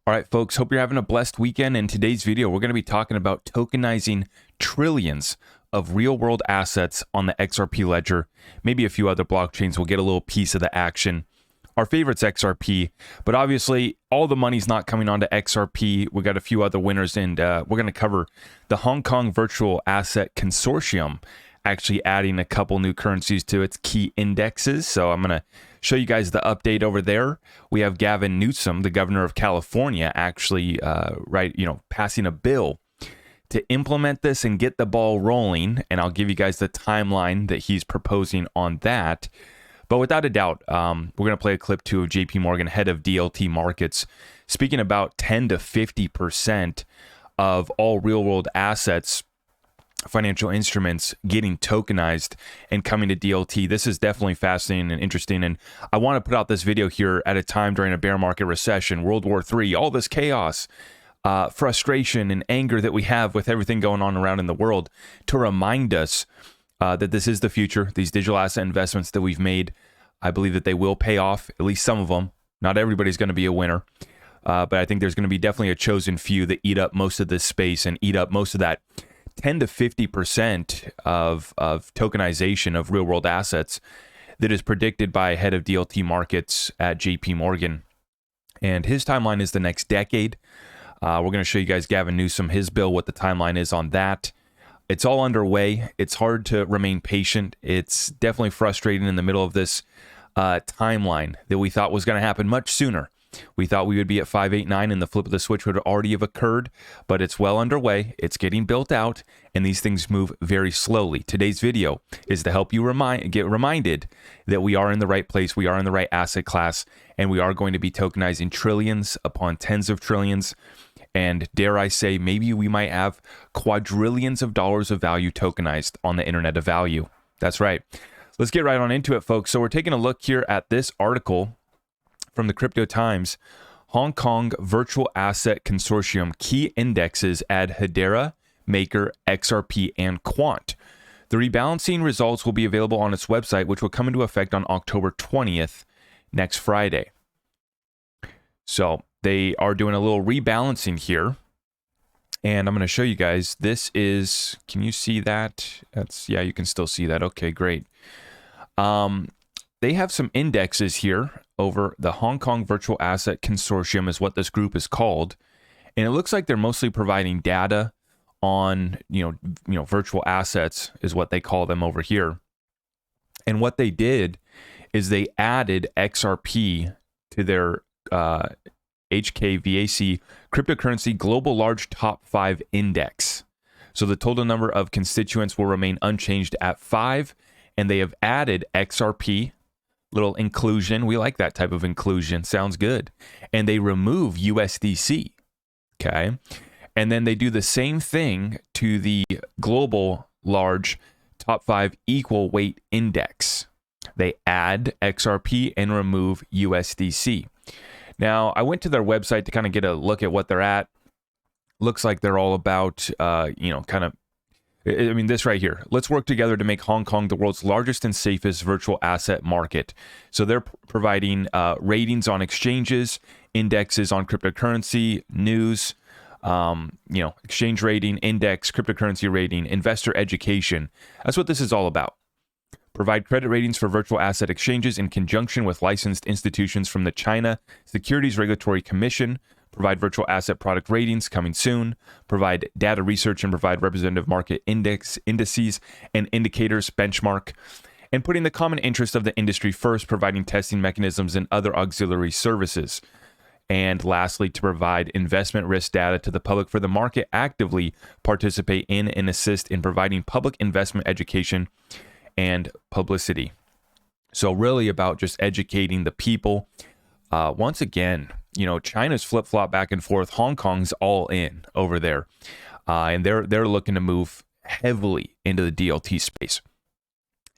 All right, folks, hope you're having a blessed weekend. In today's video, we're going to be talking about tokenizing trillions of real-world assets on the XRP ledger. Maybe a few other blockchains will get a little piece of the action. Our favorite's XRP, but obviously all the money's not coming onto XRP. We got a few other winners, and we're going to cover the Hong Kong Virtual Asset Consortium actually adding a couple new currencies to its key indexes. So I'm going to show you guys the update over there. We have Gavin Newsom, the governor of California, actually passing a bill to implement this and get the ball rolling. And I'll give you guys the timeline that he's proposing on that. But without a doubt, we're going to play a clip too of JP Morgan, head of DLT markets, speaking about 10 to 50% of all real world assets, financial instruments getting tokenized and coming to DLT. This is definitely fascinating and interesting. And I want to put out this video here at a time during a bear market recession, World War III, all this chaos, frustration and anger that we have with everything going on around in the world, to remind us that this is the future. These digital asset investments that we've made, I believe that they will pay off, at least some of them. Not everybody's going to be a winner. But I think there's going to be definitely a chosen few that eat up most of this space and eat up most of that 10 to 50% of tokenization of real world assets that is predicted by head of DLT markets at JP Morgan. And his timeline is the next decade. We're going to show you guys Gavin Newsom, his bill, what the timeline is on that. It's all underway. It's hard to remain patient. It's definitely frustrating in the middle of this timeline that we thought was going to happen much sooner. We thought we would be at 589 and the flip of the switch would already have occurred, but it's well underway. It's getting built out, and these things move very slowly. Today's video is to help you get reminded that we are in the right place, we are in the right asset class, and we are going to be tokenizing trillions upon tens of trillions. And dare I say, maybe we might have quadrillions of dollars of value tokenized on the Internet of Value. That's right. Let's get right on into it, folks. So we're taking a look here at this article from the Crypto Times. Hong Kong Virtual Asset Consortium key indexes add Hedera, Maker, XRP, and Quant. The rebalancing results will be available on its website, which will come into effect on October 20th, next Friday. So they are doing a little rebalancing here. And I'm going to show you guys. This is, can you see that? Yeah, you can still see that. Okay, great. They have some indexes here over the Hong Kong Virtual Asset Consortium is what this group is called. And it looks like they're mostly providing data on, virtual assets is what they call them over here. And what they did is they added XRP to their HKVAC cryptocurrency global large top 5 index. So the total number of constituents will remain unchanged at 5. And they have added XRP, little inclusion. We like that type of inclusion. Sounds good. And they remove USDC. Okay. And then they do the same thing to the global large top 5 equal weight index. They add XRP and remove USDC. Now, I went to their website to kind of get a look at what they're at. Looks like they're all about, this right here. Let's work together to make Hong Kong the world's largest and safest virtual asset market. So they're providing ratings on exchanges, indexes on cryptocurrency, news, exchange rating, index, cryptocurrency rating, investor education. That's what this is all about. Provide credit ratings for virtual asset exchanges in conjunction with licensed institutions from the China Securities Regulatory Commission. Provide virtual asset product ratings coming soon. Provide data research and provide representative market indices and indicators benchmark. And putting the common interest of the industry first, providing testing mechanisms and other auxiliary services. And lastly, to provide investment risk data to the public for the market actively participate in and assist in providing public investment education and publicity. So really about just educating the people. Once again, China's flip-flop back and forth. Hong Kong's all in over there. And they're looking to move heavily into the DLT space.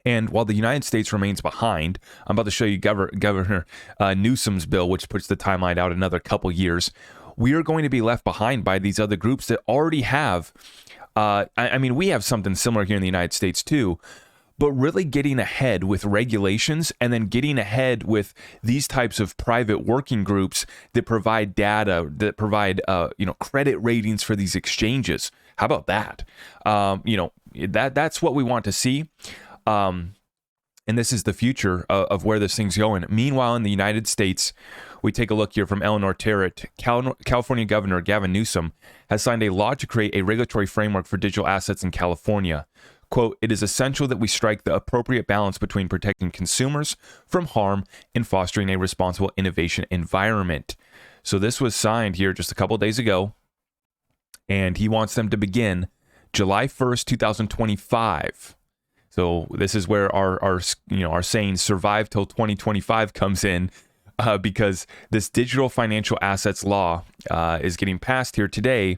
And while the United States remains behind, I'm about to show you Governor Newsom's bill, which puts the timeline out another couple years. We are going to be left behind by these other groups that already have, we have something similar here in the United States too, but really getting ahead with regulations and then getting ahead with these types of private working groups that provide data, that provide credit ratings for these exchanges. How about that? That's what we want to see. And this is the future of where this thing's going. Meanwhile, in the United States, we take a look here from Eleanor Terrett. California Governor Gavin Newsom has signed a law to create a regulatory framework for digital assets in California. Quote, "It is essential that we strike the appropriate balance between protecting consumers from harm and fostering a responsible innovation environment." So this was signed here just a couple of days ago, and he wants them to begin July 1st, 2025. So this is where our saying survive till 2025 comes in, because this digital financial assets law is getting passed here today,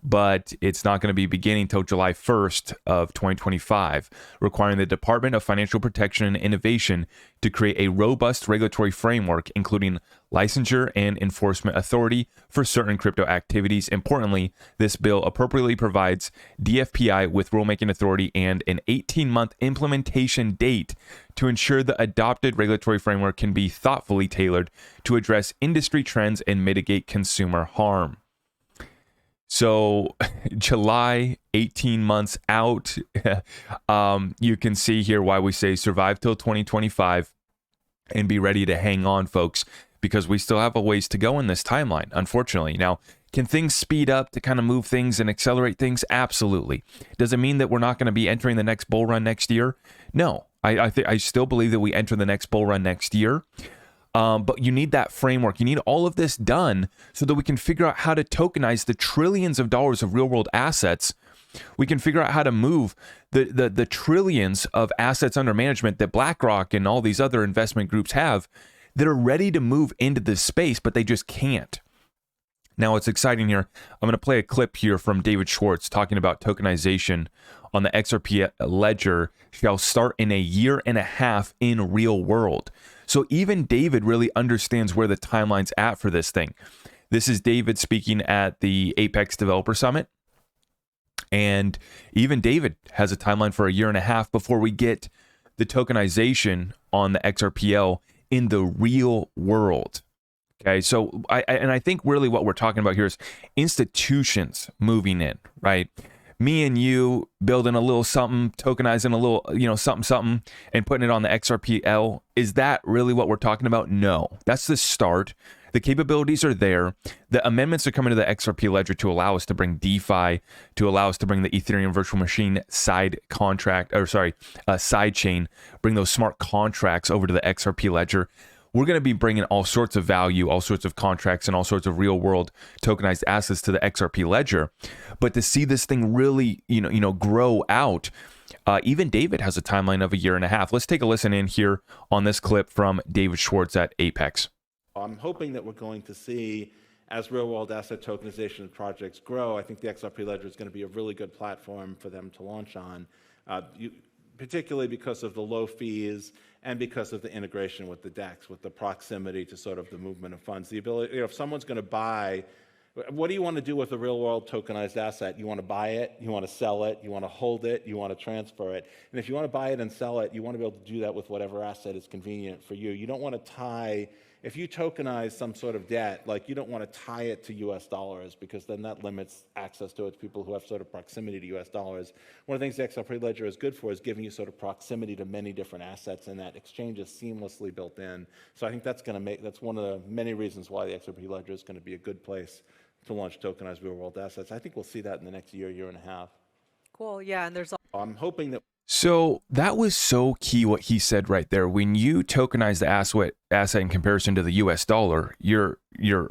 but it's not going to be beginning till July 1st of 2025, requiring the Department of Financial Protection and Innovation to create a robust regulatory framework, including licensure and enforcement authority for certain crypto activities. Importantly, this bill appropriately provides DFPI with rulemaking authority and an 18-month implementation date to ensure the adopted regulatory framework can be thoughtfully tailored to address industry trends and mitigate consumer harm. So July, 18 months out, you can see here why we say survive till 2025 and be ready to hang on, folks, because we still have a ways to go in this timeline, unfortunately. Now, can things speed up to kind of move things and accelerate things? Absolutely. Does it mean that we're not going to be entering the next bull run next year? No, I still believe that we enter the next bull run next year. But you need that framework. You need all of this done so that we can figure out how to tokenize the trillions of dollars of real world assets. We can figure out how to move the trillions of assets under management that BlackRock and all these other investment groups have that are ready to move into this space, but they just can't. Now, it's exciting here. I'm going to play a clip here from David Schwartz talking about tokenization on the XRP ledger shall start in a year and a half in real world. So even David really understands where the timeline's at for this thing. This is David speaking at the Apex Developer Summit. And even David has a timeline for a year and a half before we get the tokenization on the XRPL in the real world. Okay, so I think really what we're talking about here is institutions moving in, right? Me and you building a little something, tokenizing a little, something, and putting it on the XRPL. Is that really what we're talking about? No, that's the start. The capabilities are there. The amendments are coming to the XRP ledger to allow us to bring DeFi, to allow us to bring the Ethereum virtual machine side chain, bring those smart contracts over to the XRP ledger. We're going to be bringing all sorts of value, all sorts of contracts, and all sorts of real world tokenized assets to the XRP ledger. But to see this thing really, grow out, even David has a timeline of a year and a half. Let's take a listen in here on this clip from David Schwartz at Apex. I'm hoping that we're going to see, as real world asset tokenization projects grow, I think the XRP ledger is going to be a really good platform for them to launch on. Particularly because of the low fees and because of the integration with the DEX, with the proximity to sort of the movement of funds. The ability, if someone's going to buy, what do you want to do with a real world tokenized asset? You want to buy it, you want to sell it, you want to hold it, you want to transfer it. And if you want to buy it and sell it, you want to be able to do that with whatever asset is convenient for you. You don't want to tie, if you tokenize some sort of debt, like you don't want to tie it to US dollars because then that limits access to it to people who have sort of proximity to US dollars. One of the things the XRP ledger is good for is giving you sort of proximity to many different assets, and that exchange is seamlessly built in. So I think that's one of the many reasons why the XRP ledger is going to be a good place to launch tokenized real world assets. I think we'll see that in the next year and a half. Cool, yeah, and there's I'm hoping that. So that was so key what he said right there. When you tokenize the asset in comparison to the US dollar, you're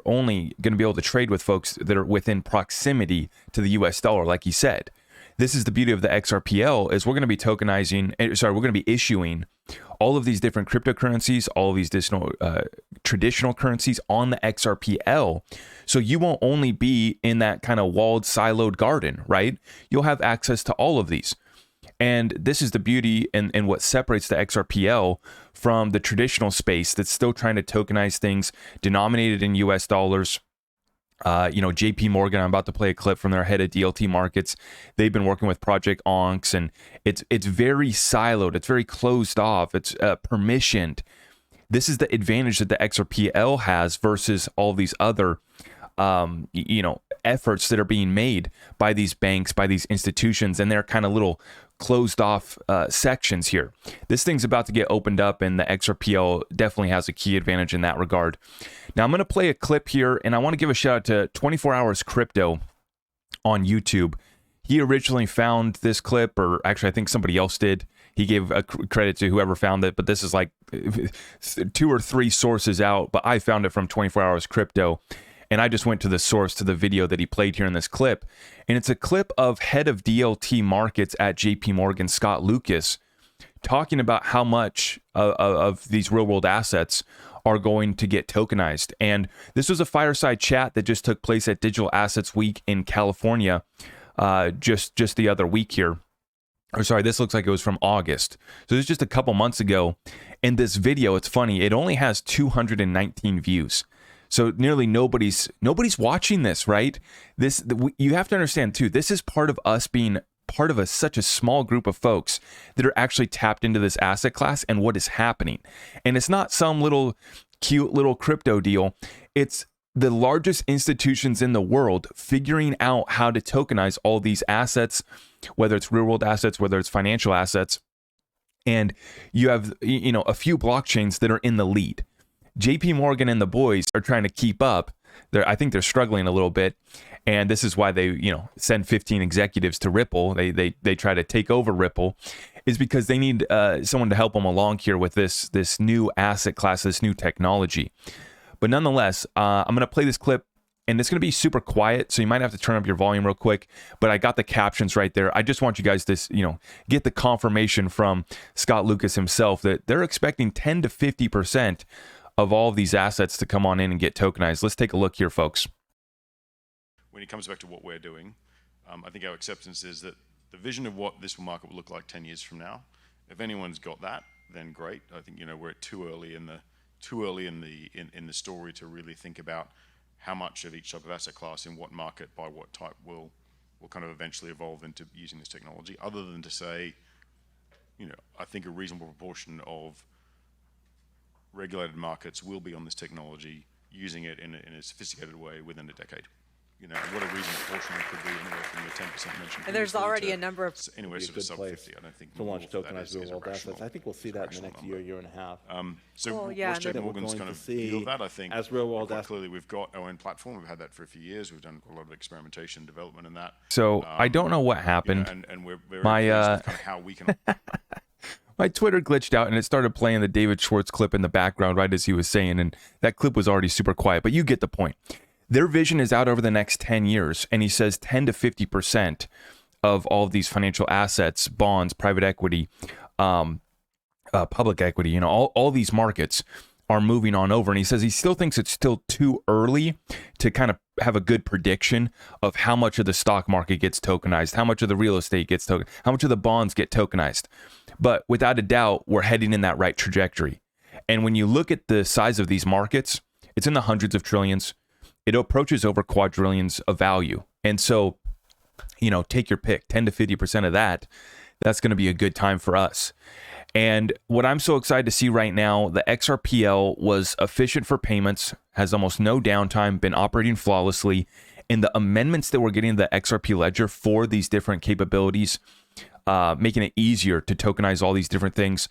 only going to be able to trade with folks that are within proximity to the US dollar, like he said. This is the beauty of the XRPL is we're going to be issuing all of these different cryptocurrencies, all of these additional traditional currencies on the XRPL. So you won't only be in that kind of walled, siloed garden, right? You'll have access to all of these. And this is the beauty and what separates the XRPL from the traditional space that's still trying to tokenize things denominated in US dollars. JP Morgan, I'm about to play a clip from their head of DLT markets. They've been working with Project Onx, and it's very siloed. It's very closed off. It's permissioned. This is the advantage that the XRPL has versus all these other, efforts that are being made by these banks, by these institutions, and they're kind of little closed off sections here. This thing's about to get opened up, and the XRPL definitely has a key advantage in that regard. Now I'm going to play a clip here, and I want to give a shout out to 24 Hours Crypto on YouTube. He originally found this clip, or actually I think somebody else did. He gave a credit to whoever found it, but this is like 2 or 3 sources out, but I found it from 24 Hours Crypto. And I just went to the source, to the video that he played here in this clip. And it's a clip of head of DLT markets at JP Morgan, Scott Lucas, talking about how much of these real world assets are going to get tokenized. And this was a fireside chat that just took place at Digital Assets Week in California just the other week here. Or sorry, this looks like it was from August. So this is just a couple months ago. And this video, it's funny, it only has 219 views. So nearly nobody's watching this, right? You have to understand too, this is part of us being part of such a small group of folks that are actually tapped into this asset class and what is happening. And it's not some little cute little crypto deal. It's the largest institutions in the world figuring out how to tokenize all these assets, whether it's real world assets, whether it's financial assets. And you have, a few blockchains that are in the lead. JP Morgan and the boys are trying to keep up. I think they're struggling a little bit. And this is why they, send 15 executives to Ripple. They try to take over Ripple, is because they need someone to help them along here with this new asset class, this new technology. But nonetheless, I'm going to play this clip, and it's going to be super quiet, so you might have to turn up your volume real quick. But I got the captions right there. I just want you guys to, get the confirmation from Scott Lucas himself that they're expecting 10 to 50% of all of these assets to come on in and get tokenized. Let's take a look here, folks. When it comes back to what we're doing, I think our acceptance is that the vision of what this market will look like 10 years from now, if anyone's got that, then great. I think we're too early in the story to really think about how much of each type of asset class in what market by what type will kind of eventually evolve into using this technology. Other than to say, I think a reasonable proportion of regulated markets will be on this technology, using it in a sophisticated way within a decade. What a reasonable portion it could be, anywhere from the 10% mentioned. And there's already a number of anywhere sort of sub 50. I don't think to launch tokenized real world assets. I think we'll see that in the next year and a half. What's JP Morgan's kind of view of that? I think as real world assets. Clearly, we've got our own platform. We've had that for a few years. We've done a lot of experimentation, development, and that. So I don't know what happened. And we're very pleased with kind of how we can. My Twitter glitched out and it started playing the David Schwartz clip in the background right as he was saying, and that clip was already super quiet, but you get the point. Their vision is out over the next 10 years, and he says 10 to 50% of all of these financial assets, bonds, private equity, public equity, all these markets are moving on over. And he says he still thinks it's still too early to kind of have a good prediction of how much of the stock market gets tokenized, how much of the real estate gets tokenized, how much of the bonds get tokenized. But without a doubt, we're heading in that right trajectory. And when you look at the size of these markets, it's in the hundreds of trillions. It approaches over quadrillions of value. And so, take your pick, 10 to 50% of that, that's going to be a good time for us. And what I'm so excited to see right now, the XRPL was efficient for payments, has almost no downtime, been operating flawlessly. And the amendments that we're getting to the XRP ledger for these different capabilities, making it easier to tokenize all these different things.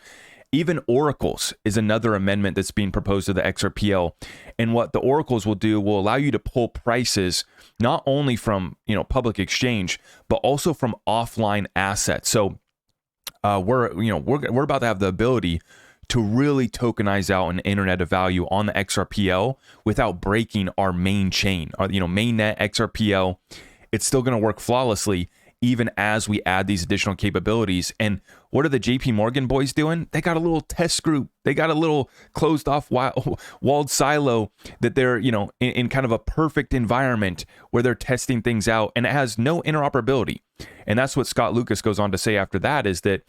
Even oracles is another amendment that's being proposed to the XRPL. And what the oracles will do will allow you to pull prices not only from public exchange, but also from offline assets. So we're about to have the ability to really tokenize out an internet of value on the XRPL without breaking our main chain, our mainnet XRPL. It's still going to work flawlessly even as we add these additional capabilities. And what are the JP Morgan boys doing? They got a little test group. They got a little closed off walled silo that they're, in kind of a perfect environment where they're testing things out, and it has no interoperability. And that's what Scott Lucas goes on to say after that, is that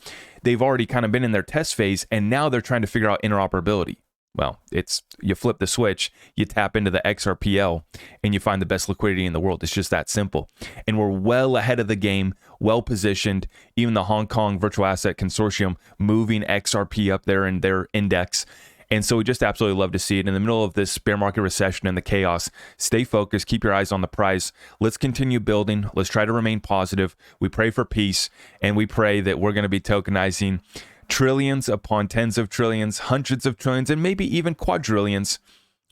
they've already kind of been in their test phase and now they're trying to figure out interoperability. Well, it's you flip the switch, you tap into the XRPL, and you find the best liquidity in the world. It's just that simple. And we're well ahead of the game, well positioned. Even the Hong Kong Virtual Asset Consortium moving XRP up there in their index. And so we just absolutely love to see it in the middle of this bear market recession and the chaos. Stay focused, keep your eyes on the prize. Let's continue building. Let's try to remain positive. We pray for peace, and we pray that we're going to be tokenizing trillions upon tens of trillions, hundreds of trillions, and maybe even quadrillions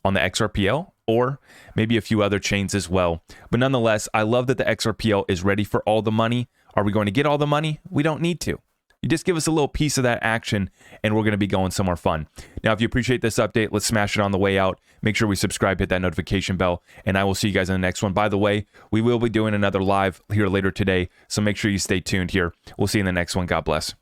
on the XRPL, or maybe a few other chains as well. But nonetheless, I love that the XRPL is ready for all the money. Are we going to get all the money? We don't need to. You just give us a little piece of that action, and we're going to be going somewhere fun. Now, if you appreciate this update, let's smash it on the way out. Make sure we subscribe, hit that notification bell, and I will see you guys in the next one. By the way, we will be doing another live here later today, so make sure you stay tuned here. We'll see you in the next one. God bless.